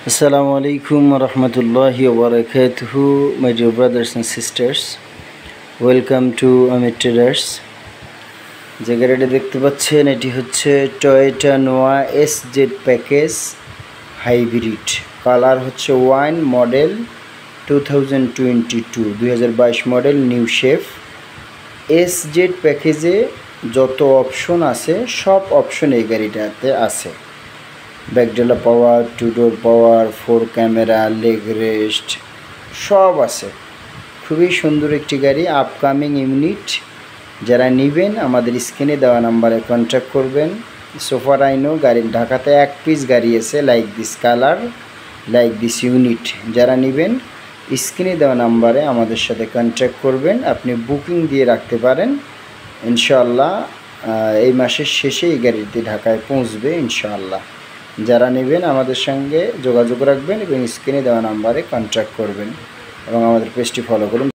Assalamu alaikum wa rahmatullahi wa barakatuhu, my dear brothers and sisters. Welcome to Amit Traders. যে গাড়িটা দেখতে পাচ্ছেন এটি হচ্ছে টয়োটা নোয়া SZ প্যাকেজ হাইব্রিড। কালার হচ্ছে wine, model 2022 model, new shape. SZ প্যাকেজে যত অপশন আছে সব অপশন এই গাড়িটাতে আছে। ব্যাকডেলা পাওয়ার, টু ডোর পাওয়ার, 4 ক্যামেরা, লেগ রেস্ট সব আছে। খুবই সুন্দর একটি গাড়ি, আপকামিং ইউনিট। যারা নেবেন আমাদের স্ক্রিনে দেওয়া নাম্বারে কন্ট্যাক্ট করবেন। সোফার আইনো গাড়ি ঢাকাতে এক পিস গাড়ি আছে like this colour, like this unit. যারা নেবেন স্ক্রিনে দেওয়া নাম্বারে আমাদের সাথে কন্ট্যাক্ট করবেন। আপনি বুকিং দিয়ে রাখতে পারেন, ইনশাআল্লাহ এই মাসের শেষে এই গাড়িটি ঢাকায় পৌঁছবে ইনশাআল্লাহ। যারা নেবেন আমাদের সঙ্গে যোগাযোগ রাখবেন এবং স্ক্রিনে দেওয়া নাম্বারে কন্ট্যাক্ট করবেন এবং আমাদের পেজটি ফলো করুন।